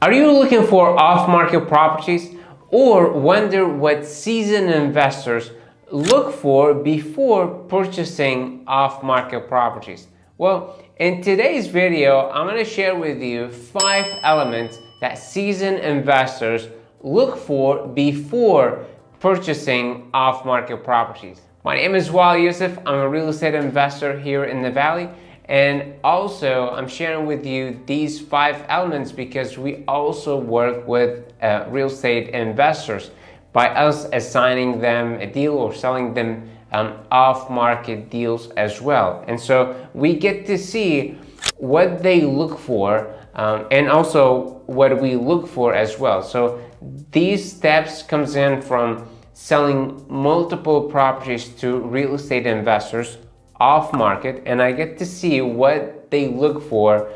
Are you looking for off-market properties or wonder what seasoned investors look for before purchasing off-market properties? Well, in today's video, I'm going to share with you 5 elements that seasoned investors look for before purchasing off-market properties. My name is Waleed Yousif. I'm a real estate investor here in the Valley. And also, I'm sharing with you these 5 elements because we also work with real estate investors by us assigning them a deal or selling them off-market deals as well. And so we get to see what they look for and also what we look for as well. So these steps comes in from selling multiple properties to real estate investors off market, and I get to see what they look for,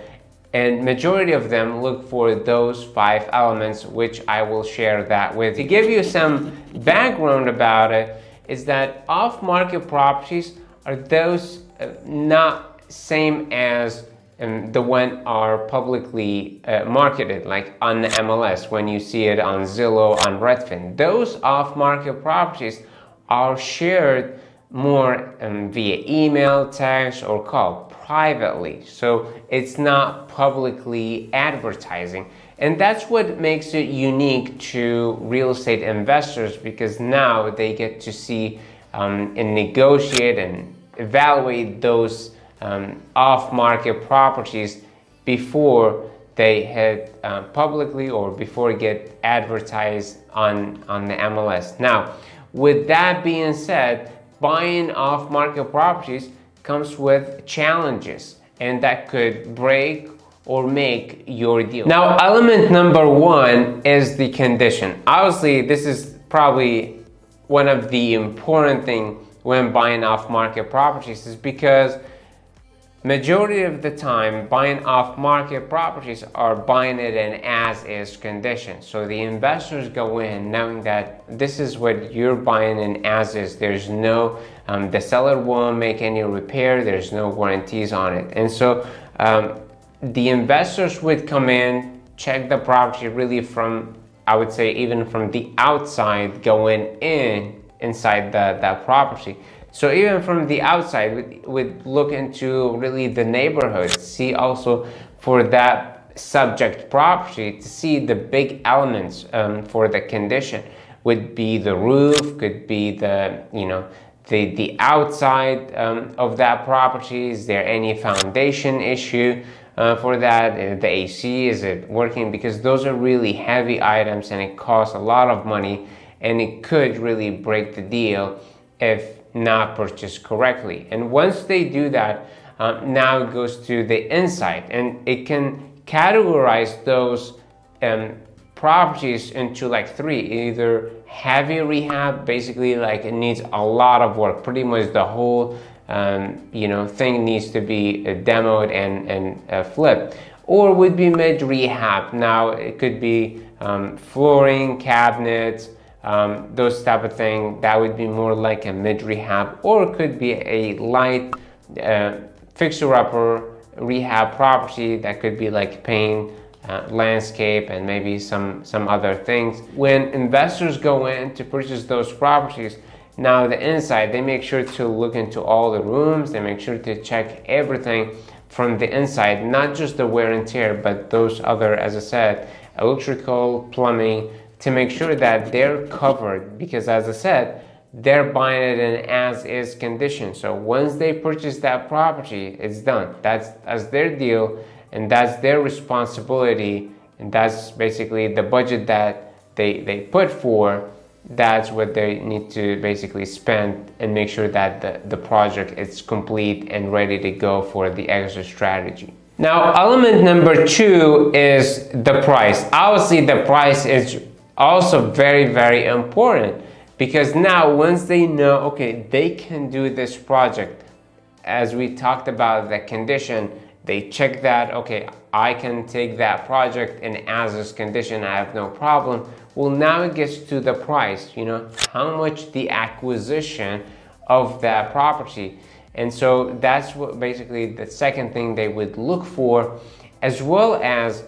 and majority of them look for those 5 elements, which I will share that with. To give you some background about it, is that off-market properties are those not same as the one are publicly marketed, like on the MLS when you see it on Zillow, on Redfin. Those off-market properties are shared more via email, text, or call privately. So it's not publicly advertising. And that's what makes it unique to real estate investors, because now they get to see and negotiate and evaluate those off-market properties before they hit publicly or before it get advertised on the MLS. Now, with that being said, buying off-market properties comes with challenges, and that could break or make your deal. Now, element number 1 is the condition. Obviously, this is probably one of the important things when buying off-market properties, is because majority of the time buying off-market properties are buying it in as-is condition. So the investors go in knowing that this is what you're buying in as-is. There's no, the seller won't make any repair, there's no warranties on it. And so the investors would come in, check the property really from, I would say, even from the outside, going inside that property. So even from the outside, we'd look into really the neighborhood, see also for that subject property to see the big elements for the condition. Would be the roof, could be the, you know, the outside of that property. Is there any foundation issue for that? The AC, is it working? Because those are really heavy items and it costs a lot of money, and it could really break the deal if not purchased correctly. And once they do that, now it goes to the inside, and it can categorize those properties into like 3. Either heavy rehab, basically like it needs a lot of work, pretty much the whole you know, thing needs to be demoed and flipped, or would be mid rehab. Now it could be flooring, cabinets, those type of thing. That would be more like a mid rehab, or it could be a light fixer-upper rehab property that could be like paint, landscape, and maybe some other things. When investors go in to purchase those properties, now the inside, they make sure to look into all the rooms, they make sure to check everything from the inside, not just the wear and tear, but those other, as I said, electrical, plumbing, to make sure that they're covered, because as I said, they're buying it in as-is condition. So once they purchase that property, it's done. That's their deal, and that's their responsibility, and that's basically the budget that they put for. That's what they need to basically spend and make sure that the project is complete and ready to go for the exit strategy. Now, element number 2 is the price. Obviously, the price is also very, very important, because now once they know, okay, they can do this project, as we talked about the condition, they check that, okay, I can take that project in as-is condition, I have no problem. Well, now it gets to the price, you know, how much the acquisition of that property. And so that's what basically the second thing they would look for, as well as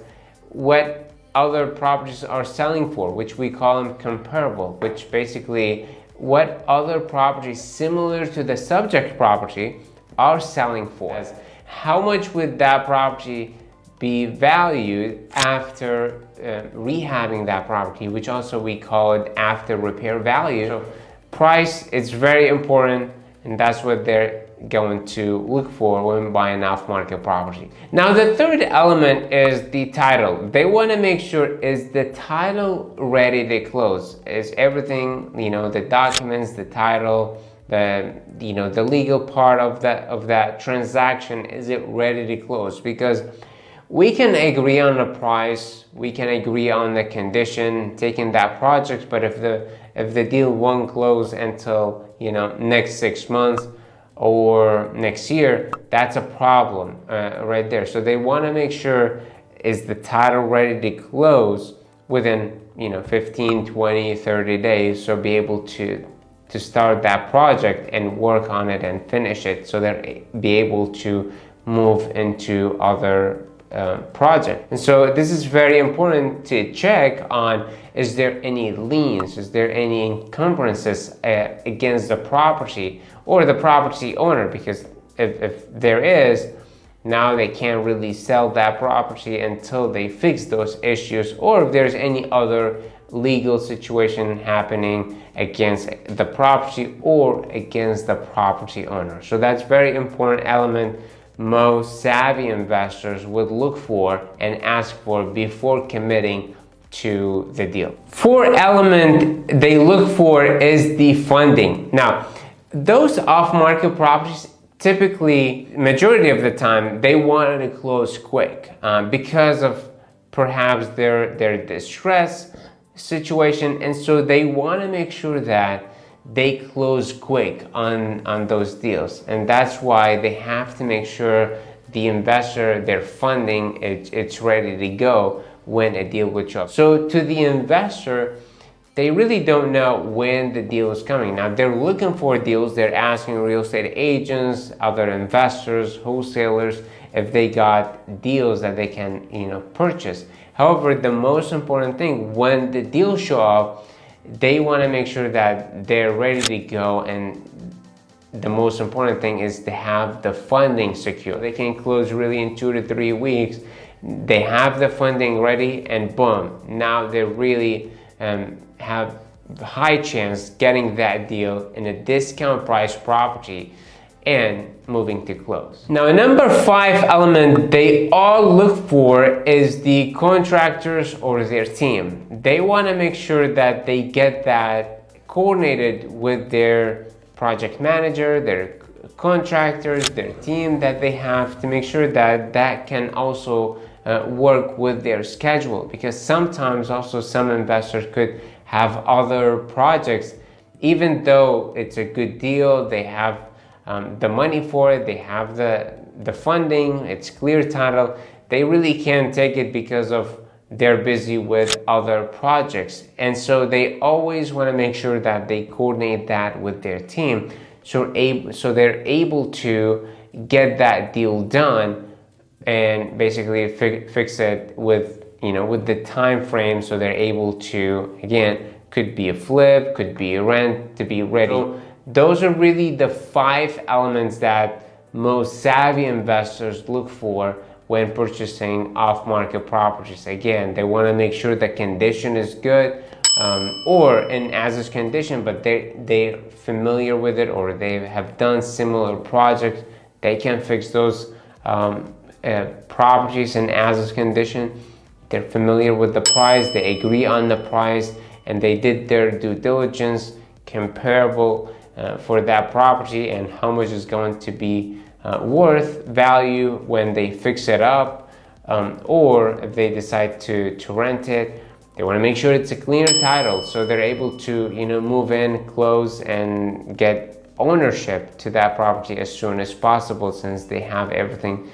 what other properties are selling for, which we call them comparable, which basically what other properties similar to the subject property are selling for. As how much would that property be valued after rehabbing that property, which also we call it after repair value. So price is very important, and that's what they're going to look for when buying off-market property. Now the third element is the title. They want to make sure, is the title ready to close? Is everything, the documents, the title, the legal part of that transaction, is it ready to close? Because we can agree on the price, we can agree on the condition, taking that project, but if the deal won't close until next 6 months or next year, that's a problem right there. So they want to make sure, is the title ready to close within 15, 20, 30 days, so be able to start that project and work on it and finish it, so they're be able to move into other project. And so this is very important to check on, is there any liens, is there any encumbrances against the property or the property owner? Because if there is, now they can't really sell that property until they fix those issues, or if there's any other legal situation happening against the property or against the property owner. So that's very important element most savvy investors would look for and ask for before committing to the deal. Fourth element they look for is the funding. Now, those off-market properties, typically, majority of the time, they wanted to close quick because of perhaps their distress situation, and so they want to make sure that they close quick on those deals, and that's why they have to make sure the investor, their funding, it's ready to go when a deal would show up. So to the investor, they really don't know when the deal is coming. Now they're looking for deals, they're asking real estate agents, other investors, wholesalers, if they got deals that they can purchase. However, the most important thing, when the deals show up, they want to make sure that they're ready to go, and the most important thing is to have the funding secure. They can close really in 2 to 3 weeks. They have the funding ready, and boom, now they really have high chance getting that deal in a discount price property and moving to close. Now, number 5 element they all look for is the contractors or their team. They want to make sure that they get that coordinated with their project manager, their contractors, their team that they have, to make sure that that can also work with their schedule, because sometimes also some investors could have other projects, even though it's a good deal, they have the money for it, they have the funding, it's clear title, they really can't take it because of they're busy with other projects. And so they always want to make sure that they coordinate that with their team, so they're able to get that deal done and basically fix it with with the time frame, so they're able to, again, could be a flip, could be a rent, to be ready. So those are really the 5 elements that most savvy investors look for when purchasing off-market properties. Again, they want to make sure the condition is good, or in as-is condition, but they're familiar with it, or they have done similar projects. They can fix those properties in as-is condition. They're familiar with the price, they agree on the price, and they did their due diligence, comparable for that property and how much is going to be worth value when they fix it up, or if they decide to rent it. They want to make sure it's a clear title, so they're able to move in, close, and get ownership to that property as soon as possible, since they have everything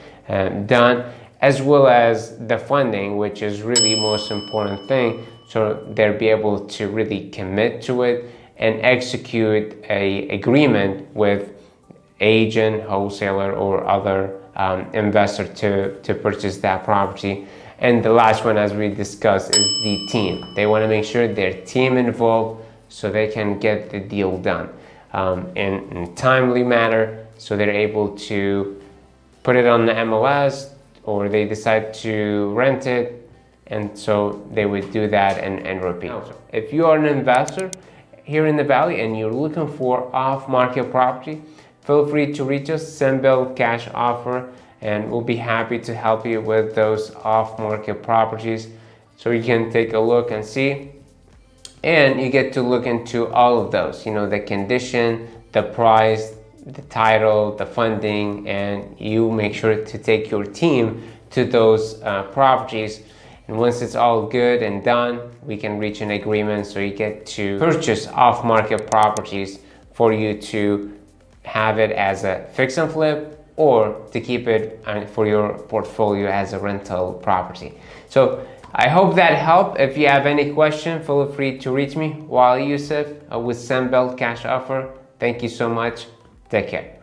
done, as well as the funding, which is really most important thing, so they'll be able to really commit to it and execute a agreement with agent, wholesaler, or other investor to purchase that property. And the last one, as we discussed, is the team. They want to make sure their team involved so they can get the deal done in a timely manner, so they're able to put it on the MLS, or they decide to rent it, and so they would do that and repeat. If you are an investor here in the Valley and you're looking for off-market property, feel free to reach us, Sunbelt Cash Offer, and we'll be happy to help you with those off-market properties so you can take a look and see. And you get to look into all of those, you know, the condition, the price, the title, the funding, and you make sure to take your team to those properties. And once it's all good and done, we can reach an agreement so you get to purchase off-market properties for you to have it as a fix and flip, or to keep it for your portfolio as a rental property. So I hope that helped. If you have any question, feel free to reach me, Waleed Yousif with Sunbelt Cash Offer. Thank you so much. Take care.